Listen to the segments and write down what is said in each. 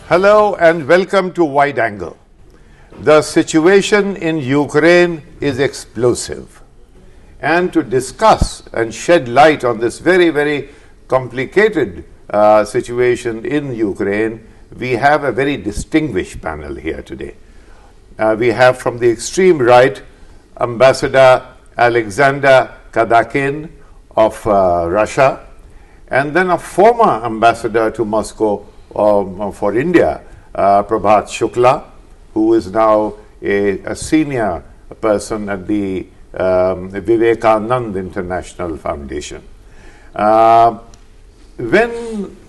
Hello and welcome to WideAngle. The situation in Ukraine is explosive. And to discuss and shed light on this very, very complicated situation in Ukraine, we have a very distinguished panel here today. We have from the extreme right, Ambassador Alexander Kadakin of Russia, and then a former ambassador to Moscow for India, Prabhat Shukla, who is now a senior person at the Vivekanand International Foundation. When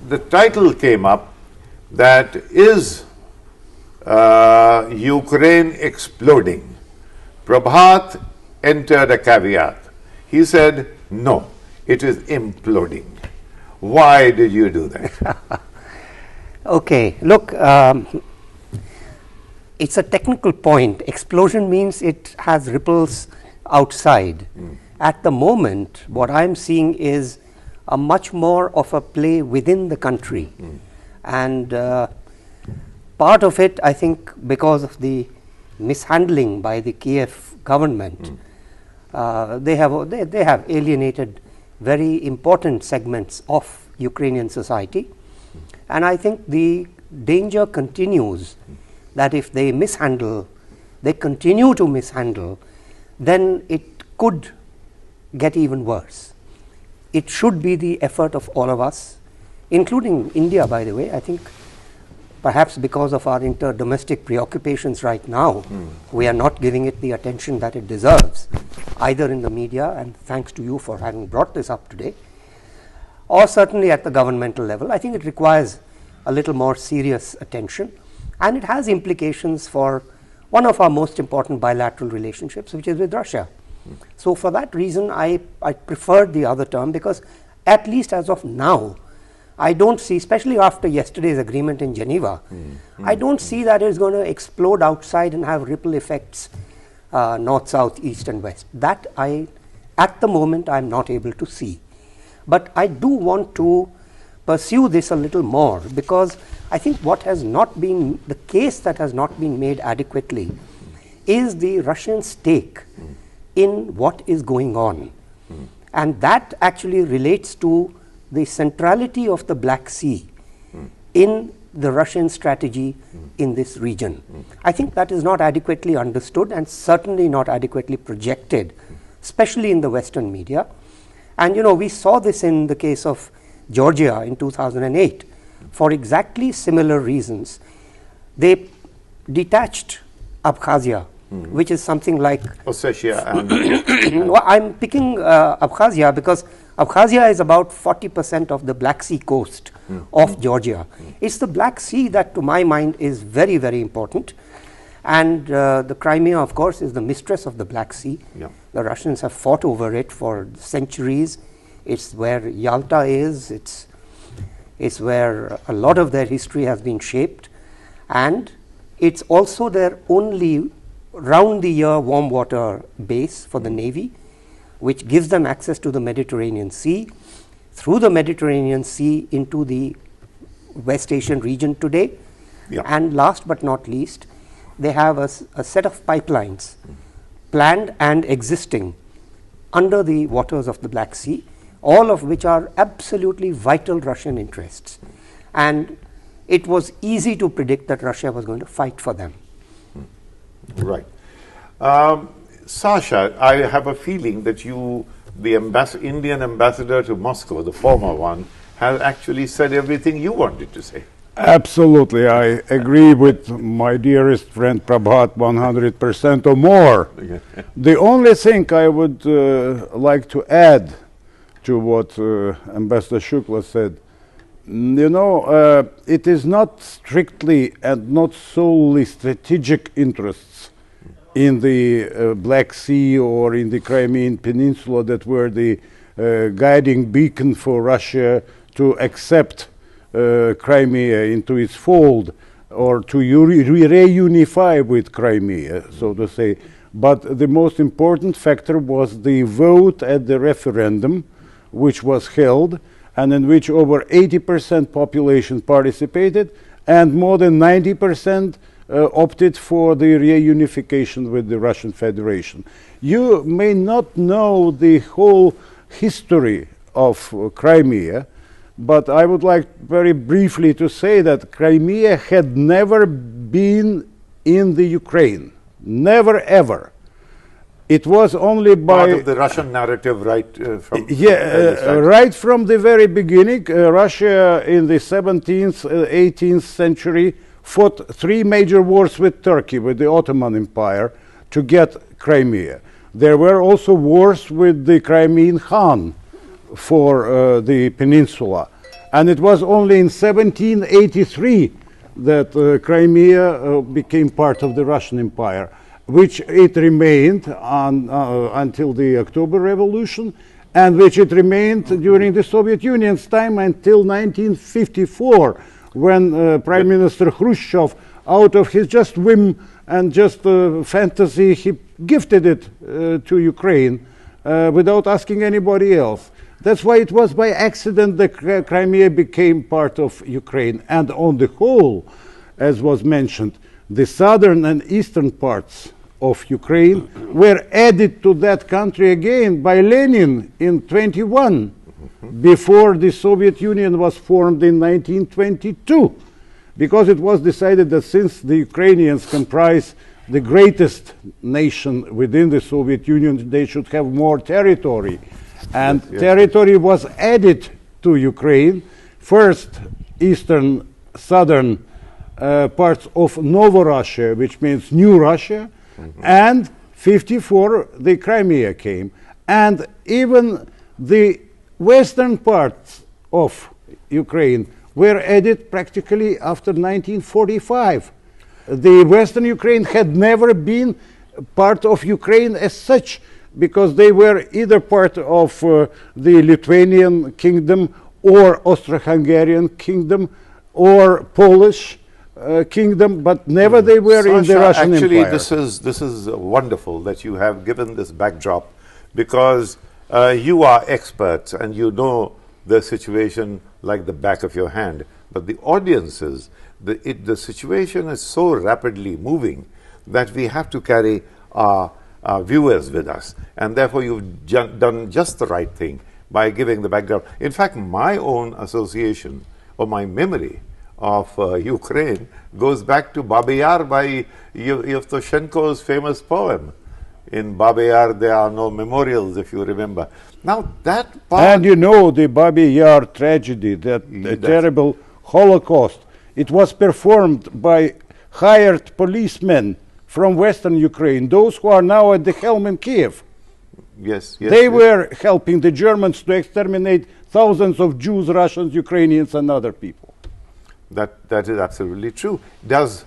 the title came up that is Ukraine exploding, Prabhat entered a caveat. He said, no, it is imploding. Why did you do that? Okay, look, it's a technical point. Explosion means it has ripples outside. At the moment, what I'm seeing is a much more of a play within the country. And part of it, I think, because of the mishandling by the Kiev government, they have alienated very important segments of Ukrainian society. And I think the danger continues that if they mishandle, they continue to mishandle, then it could get even worse. It should be the effort of all of us, including India, by the way. I think perhaps because of our inter-domestic preoccupations right now, we are not giving it the attention that it deserves, either in the media, and thanks to you for having brought this up today, or certainly at the governmental level. I think it requires a little more serious attention, and it has implications for one of our most important bilateral relationships, which is with Russia. So for that reason, I preferred the other term, because at least as of now, I don't see, especially after yesterday's agreement in Geneva, I don't see that it's going to explode outside and have ripple effects north, south, east and west. That at the moment, I'm not able to see. But I do want to pursue this a little more, because I think what has not been, the case that has not been made adequately is the Russian stake in what is going on. And that actually relates to the centrality of the Black Sea in the Russian strategy in this region. I think that is not adequately understood and certainly not adequately projected, especially in the Western media. And you know, we saw this in the case of Georgia in 2008 for exactly similar reasons. They detached Abkhazia, which is something like Ossetia and well, I'm picking Abkhazia because Abkhazia is about 40% of the Black Sea coast of Georgia. It's the Black Sea that, to my mind, is very, very important. And the Crimea, of course, is the mistress of the Black Sea. The Russians have fought over it for centuries. It's where Yalta is. It's where a lot of their history has been shaped. And it's also their only round-the-year warm water base for the Navy, which gives them access to the Mediterranean Sea, through the Mediterranean Sea into the West Asian region today. And last but not least, they have a set of pipelines planned and existing under the waters of the Black Sea, all of which are absolutely vital Russian interests. And it was easy to predict that Russia was going to fight for them. Right. Sasha, I have a feeling that you, the Indian ambassador to Moscow, the former one, have actually said everything you wanted to say. Absolutely. I agree with my dearest friend Prabhat 100% or more. The only thing I would like to add to what Ambassador Shukla said, you know, it is not strictly and not solely strategic interests in the Black Sea or in the Crimean Peninsula that were the guiding beacon for Russia to accept Crimea into its fold, or to reunify with Crimea, so to say. But the most important factor was the vote at the referendum, which was held, and in which over 80% population participated, and more than 90% opted for the reunification with the Russian Federation. You may not know the whole history of Crimea, but I would like very briefly to say that Crimea had never been in the Ukraine. Never ever. It was only by part of the Russian narrative right from right from the very beginning. Russia in the 17th, 18th century fought 3 major wars with Turkey, with the Ottoman Empire, to get Crimea. There were also wars with the Crimean Khan for the peninsula. And it was only in 1783 that Crimea became part of the Russian Empire, which it remained until the October Revolution, and which it remained during the Soviet Union's time until 1954, when Prime Minister Khrushchev, out of his just whim and just fantasy, he gifted it to Ukraine without asking anybody else. That's why it was by accident that Crimea became part of Ukraine. And on the whole, as was mentioned, the southern and eastern parts of Ukraine were added to that country again by Lenin in 21, before the Soviet Union was formed in 1922, because it was decided that since the Ukrainians comprise the greatest nation within the Soviet Union, they should have more territory. And territory was added to Ukraine, first eastern, southern parts of Novorussia, which means New Russia, and 54 the Crimea came. And even the western parts of Ukraine were added practically after 1945. The western Ukraine had never been part of Ukraine as such, because they were either part of the Lithuanian kingdom or Austro-Hungarian kingdom or Polish kingdom, but never they were in the Russian actually, Empire. this is wonderful that you have given this backdrop, because you are experts and you know the situation like the back of your hand. But the audiences, the situation is so rapidly moving that we have to carry our viewers with us, and therefore you've done just the right thing by giving the background. In fact, my own association or my memory of Ukraine goes back to Babi Yar by Yevtushenko's famous poem. In Babi Yar there are no memorials, if you remember. Now that part... And you know the Babi Yar tragedy, that terrible Holocaust, it was performed by hired policemen from Western Ukraine, those who are now at the helm in Kiev. Yes, they were helping the Germans to exterminate thousands of Jews, Russians, Ukrainians, and other people. That is absolutely true. Has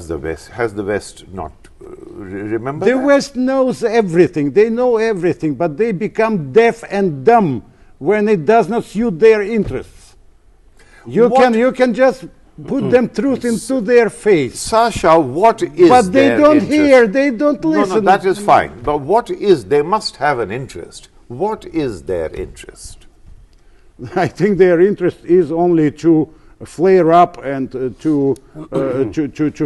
the West not remember the West knows everything. They know everything, but they become deaf and dumb when it does not suit their interests. You can just put them truth into their face. Sasha, what is But they their don't interest? hear, they don't listen. No, that is fine. But what is, they must have an interest. What is their interest? I think their interest is only to flare up and to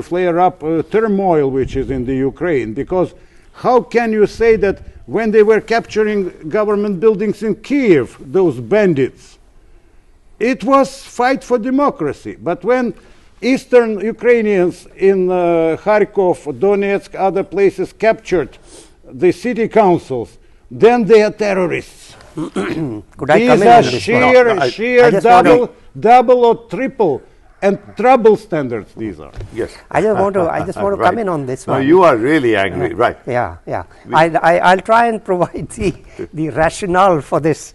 flare up turmoil which is in the Ukraine. Because how can you say that when they were capturing government buildings in Kiev, those bandits, it was fight for democracy. But when Eastern Ukrainians in Kharkov, Donetsk, other places captured the city councils, then they are terrorists. Could I These come in are on this one? sheer double or triple and trouble standards these are. Yes. I just want to come in on this one. No, you are really angry, right? Yeah. I'll try and provide the rationale for this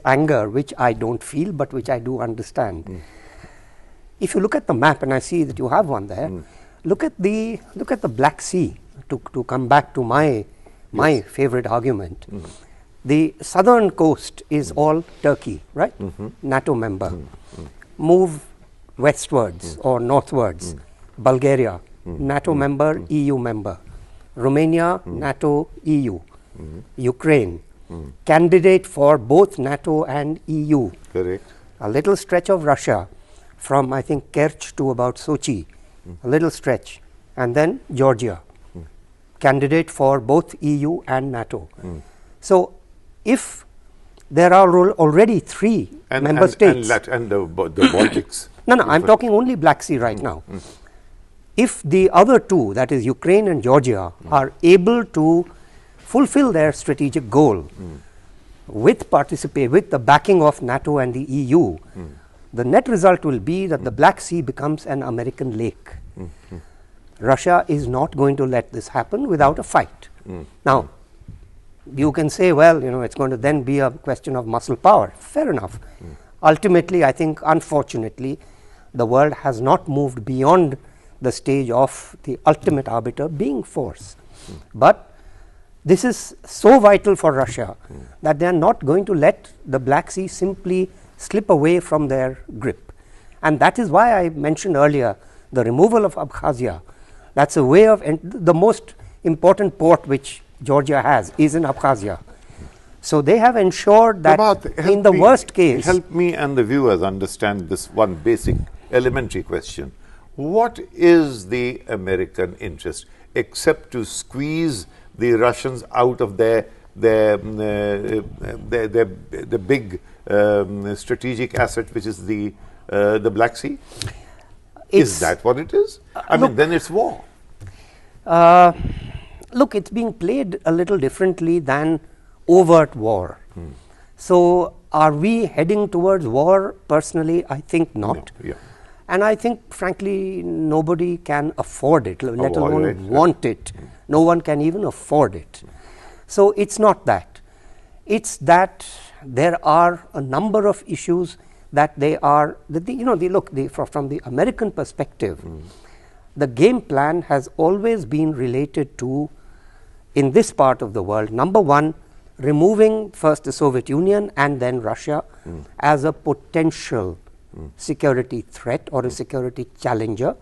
anger, which I don't feel, but which I do understand. If you look at the map, and I see that you have one there, look at the Black Sea. To come back to my favorite argument, the southern coast is all Turkey, right? NATO member. Move westwards or northwards, Bulgaria, NATO member, EU member, Romania, NATO, EU, Ukraine, candidate for both NATO and EU. Correct. A little stretch of Russia, from I think Kerch to about Sochi, a little stretch, and then Georgia, candidate for both EU and NATO. So, if there are already three member states, and the Baltics. no, I am talking only Black Sea right now. If the other two, that is Ukraine and Georgia, are able to fulfill their strategic goal with the backing of NATO and the EU, the net result will be that the Black Sea becomes an American lake. Russia is not going to let this happen without a fight. Now, you can say, well, it's going to then be a question of muscle power. Fair enough. Ultimately, I think, unfortunately, the world has not moved beyond the stage of the ultimate arbiter being force. But this is so vital for Russia that they are not going to let the Black Sea simply slip away from their grip. And that is why I mentioned earlier the removal of Abkhazia. That's a way of the most important port which Georgia has is in Abkhazia. So they have ensured that Prabhat, in the worst case. Help me and the viewers understand this one basic elementary question. What is the American interest except to squeeze the Russians out of the big strategic asset, which is the Black Sea? Is that what it is? I mean, then it's war. Look, it's being played a little differently than overt war. So, are we heading towards war? Personally, I think not. No, yeah. And I think, frankly, nobody can afford it, let alone want it. No one can even afford it. So, it's not that. It's that there are a number of issues that they are, from the American perspective, the game plan has always been related to, in this part of the world, number one, removing first the Soviet Union and then Russia as a potential security threat or a security challenger,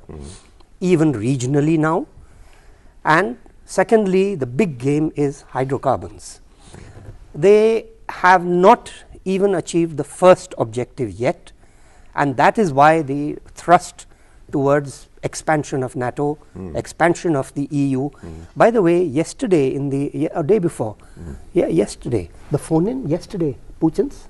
even regionally now. And secondly, the big game is hydrocarbons. They have not even achieved the first objective yet, and that is why the thrust towards expansion of NATO, expansion of the EU. By the way, yesterday, day before, yesterday, the phone-in, yesterday, Putin's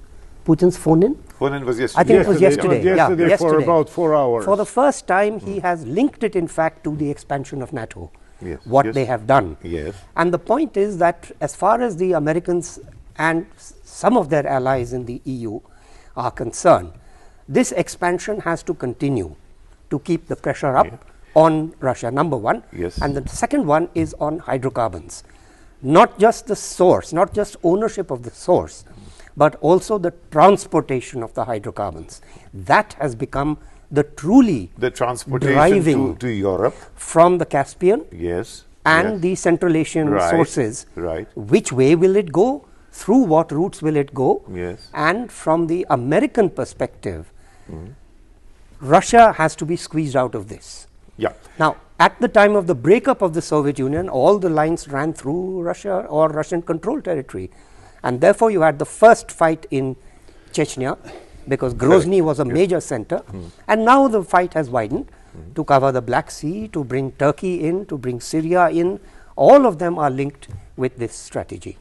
phone-in? Phone-in was yesterday. I think it was yesterday. Yesterday for about 4 hours. For the first time, he has linked it, in fact, to the expansion of NATO, yes. they have done. Yes. And the point is that as far as the Americans and some of their allies in the EU are concerned, this expansion has to continue to keep the pressure up on Russia, number one. Yes. And the second one is on hydrocarbons. Not just the source, not just ownership of the source, but also the transportation of the hydrocarbons. That has become the transportation driving to Europe from the Caspian and the Central Asian sources. Which way will it go? Through what routes will it go? And from the American perspective, Russia has to be squeezed out of this. Now, at the time of the breakup of the Soviet Union, all the lines ran through Russia or Russian controlled territory. And therefore, you had the first fight in Chechnya, because Grozny was a major center. And now the fight has widened to cover the Black Sea, to bring Turkey in, to bring Syria in. All of them are linked with this strategy.